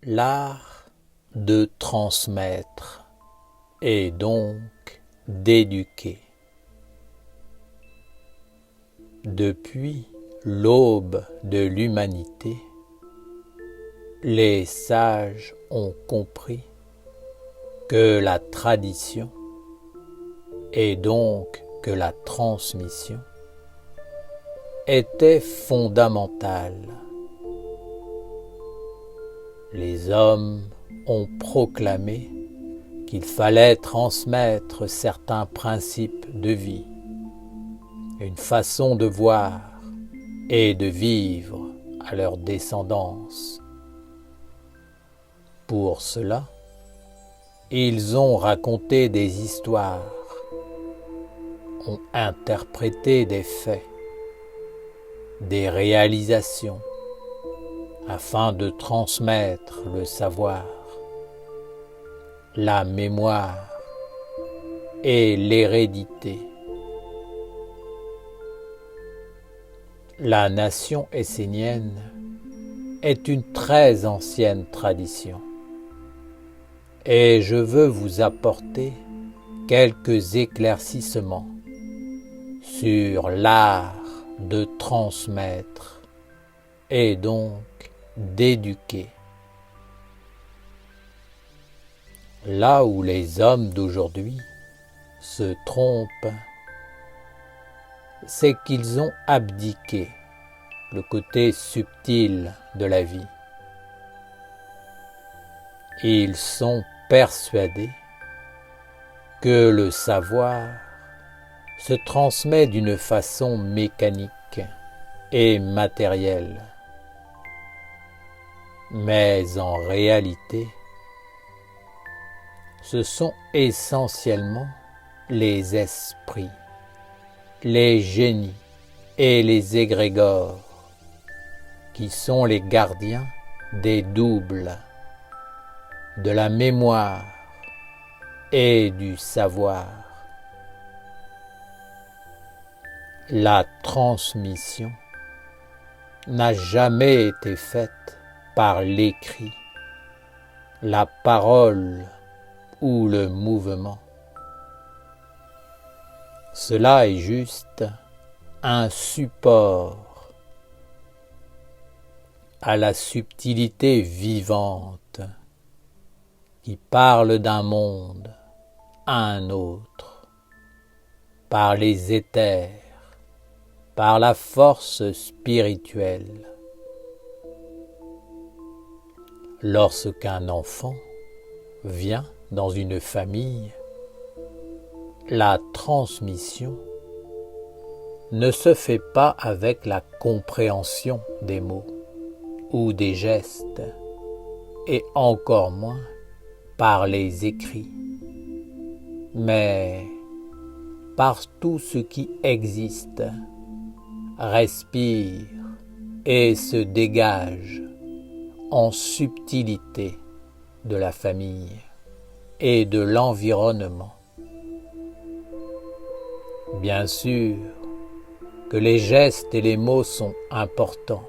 L'art de transmettre et donc d'éduquer. Depuis l'aube de l'humanité, les sages ont compris que la tradition et donc que la transmission était fondamentale. Les hommes ont proclamé qu'il fallait transmettre certains principes de vie, une façon de voir et de vivre à leur descendance. Pour cela, ils ont raconté des histoires, ont interprété des faits, des réalisations, afin de transmettre le savoir, la mémoire et l'hérédité. La nation essénienne est une très ancienne tradition et je veux vous apporter quelques éclaircissements sur l'art de transmettre et donc d'éduquer. Là où les hommes d'aujourd'hui se trompent, c'est qu'ils ont abdiqué le côté subtil de la vie. Ils sont persuadés que le savoir se transmet d'une façon mécanique et matérielle. Mais en réalité, ce sont essentiellement les esprits, les génies et les égrégores qui sont les gardiens des doubles, de la mémoire et du savoir. La transmission n'a jamais été faite par l'écrit, la parole ou le mouvement. Cela est juste un support à la subtilité vivante qui parle d'un monde à un autre, par les éthers, par la force spirituelle. Lorsqu'un enfant vient dans une famille, la transmission ne se fait pas avec la compréhension des mots ou des gestes, et encore moins par les écrits, mais par tout ce qui existe, respire et se dégage en subtilité de la famille et de l'environnement. Bien sûr que les gestes et les mots sont importants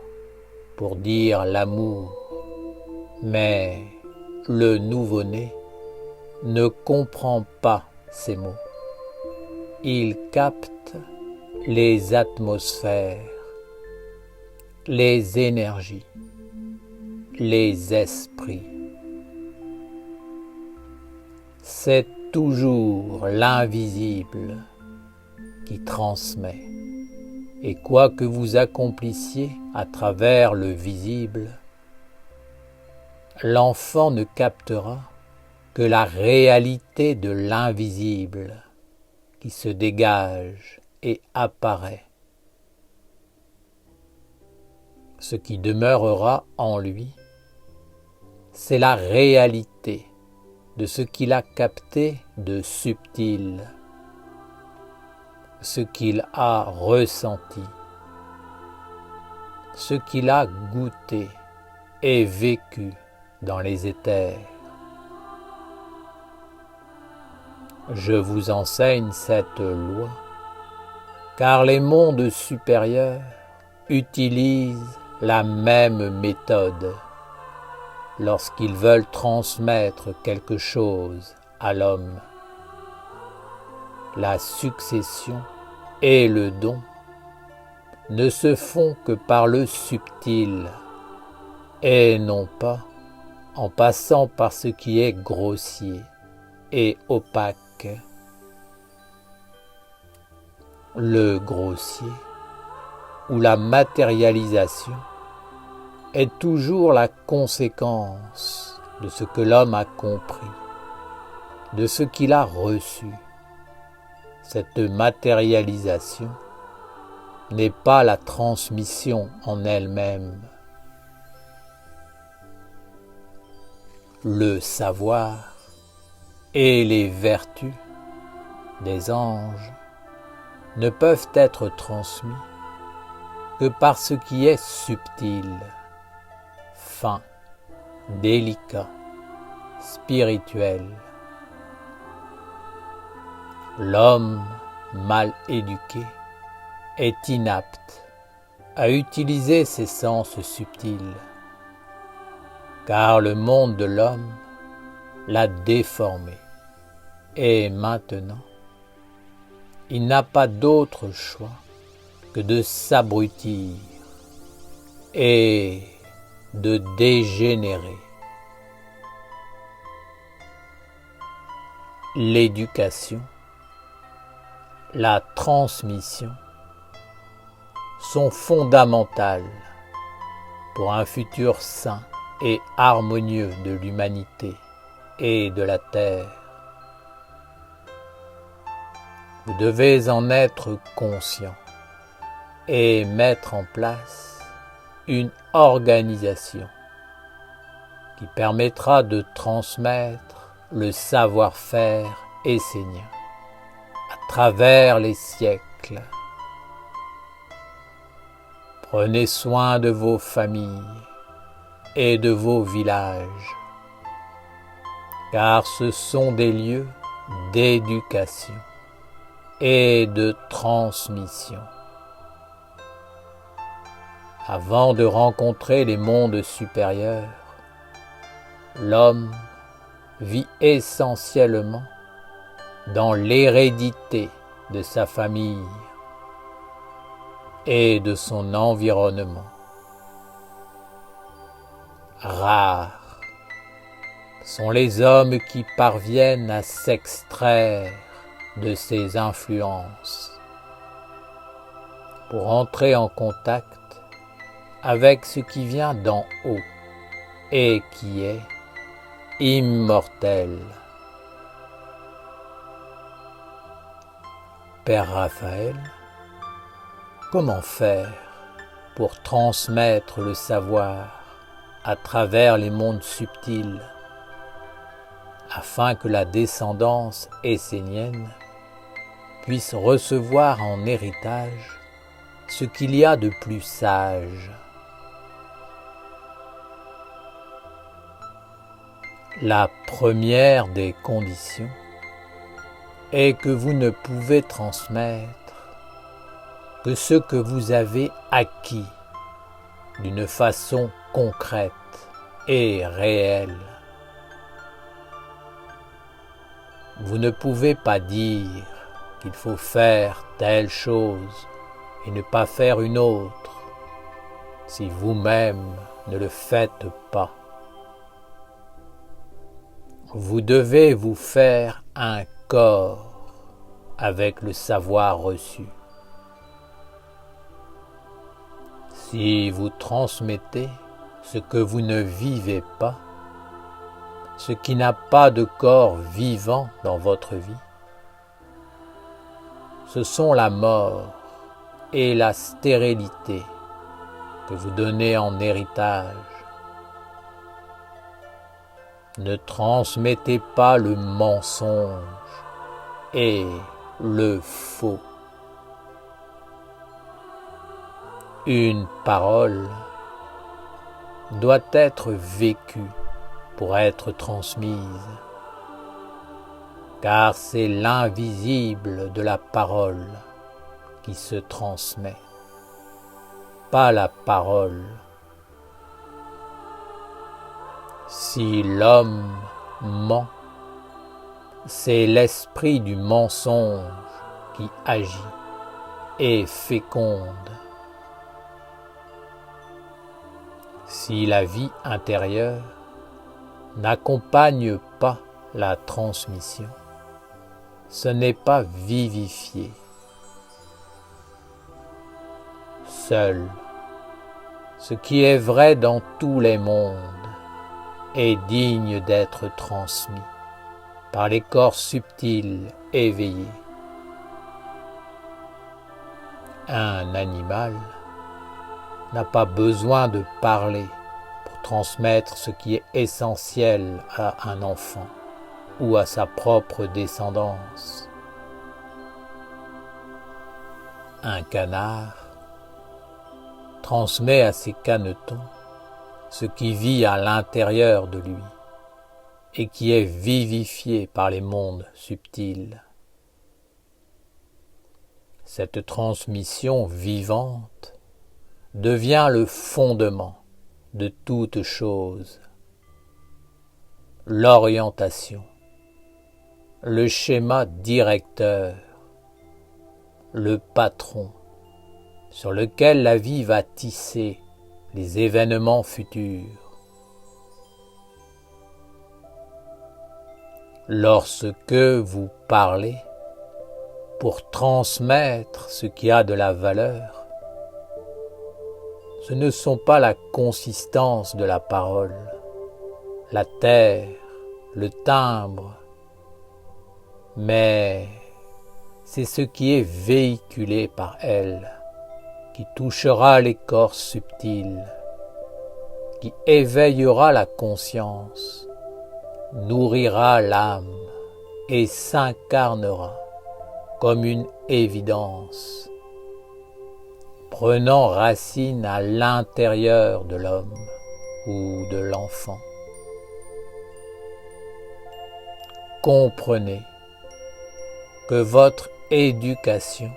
pour dire l'amour, mais le nouveau-né ne comprend pas ces mots. Il capte les atmosphères, les énergies, les esprits. C'est toujours l'invisible qui transmet. Et quoi que vous accomplissiez à travers le visible, l'enfant ne captera que la réalité de l'invisible qui se dégage et apparaît. Ce qui demeurera en lui, c'est la réalité de ce qu'il a capté de subtil, ce qu'il a ressenti, ce qu'il a goûté et vécu dans les éthers. Je vous enseigne cette loi, car les mondes supérieurs utilisent la même méthode lorsqu'ils veulent transmettre quelque chose à l'homme. La succession et le don ne se font que par le subtil et non pas en passant par ce qui est grossier et opaque. Le grossier ou la matérialisation est toujours la conséquence de ce que l'homme a compris, de ce qu'il a reçu. Cette matérialisation n'est pas la transmission en elle-même. Le savoir et les vertus des anges ne peuvent être transmis que par ce qui est subtil, fin, délicat, spirituel. L'homme mal éduqué est inapte à utiliser ses sens subtils, car le monde de l'homme l'a déformé et maintenant il n'a pas d'autre choix que de s'abrutir et de dégénérer. L'éducation, la transmission sont fondamentales pour un futur sain et harmonieux de l'humanité et de la terre. Vous devez en être conscient et mettre en place une organisation qui permettra de transmettre le savoir-faire essénien à travers les siècles. Prenez soin de vos familles et de vos villages, car ce sont des lieux d'éducation et de transmission. Avant de rencontrer les mondes supérieurs, l'homme vit essentiellement dans l'hérédité de sa famille et de son environnement. Rares sont les hommes qui parviennent à s'extraire de ces influences pour entrer en contact avec ce qui vient d'en haut et qui est immortel. Père Raphaël, comment faire pour transmettre le savoir à travers les mondes subtils afin que la descendance essénienne puisse recevoir en héritage ce qu'il y a de plus sage? La première des conditions est que vous ne pouvez transmettre que ce que vous avez acquis d'une façon concrète et réelle. Vous ne pouvez pas dire qu'il faut faire telle chose et ne pas faire une autre si vous-même ne le faites pas. Vous devez vous faire un corps avec le savoir reçu. Si vous transmettez ce que vous ne vivez pas, ce qui n'a pas de corps vivant dans votre vie, ce sont la mort et la stérilité que vous donnez en héritage. Ne transmettez pas le mensonge et le faux. Une parole doit être vécue pour être transmise, car c'est l'invisible de la parole qui se transmet, pas la parole. Si l'homme ment, c'est l'esprit du mensonge qui agit et féconde. Si la vie intérieure n'accompagne pas la transmission, ce n'est pas vivifié. Seul ce qui est vrai dans tous les mondes est digne d'être transmis par les corps subtils éveillés. Un animal n'a pas besoin de parler pour transmettre ce qui est essentiel à un enfant ou à sa propre descendance. Un canard transmet à ses canetons ce qui vit à l'intérieur de lui et qui est vivifié par les mondes subtils. Cette transmission vivante devient le fondement de toute chose, l'orientation, le schéma directeur, le patron sur lequel la vie va tisser les événements futurs. Lorsque vous parlez pour transmettre ce qui a de la valeur, ce ne sont pas la consistance de la parole, la terre, le timbre, mais c'est ce qui est véhiculé par elle qui touchera les corps subtils, qui éveillera la conscience, nourrira l'âme et s'incarnera comme une évidence, prenant racine à l'intérieur de l'homme ou de l'enfant. Comprenez que votre éducation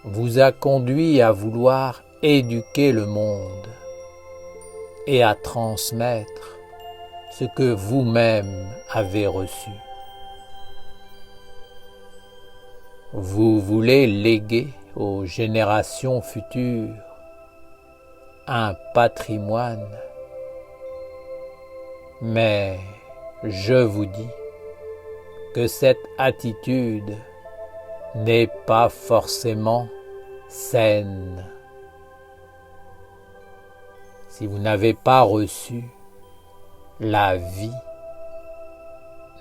vous a conduit à vouloir éduquer le monde et à transmettre ce que vous-même avez reçu. Vous voulez léguer aux générations futures un patrimoine, mais je vous dis que cette attitude n'est pas forcément saine. Si vous n'avez pas reçu la vie,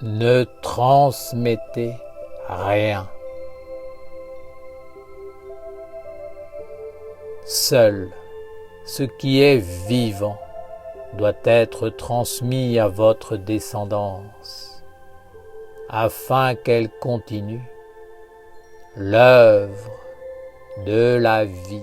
ne transmettez rien. Seul ce qui est vivant doit être transmis à votre descendance, afin qu'elle continue l'œuvre de la vie.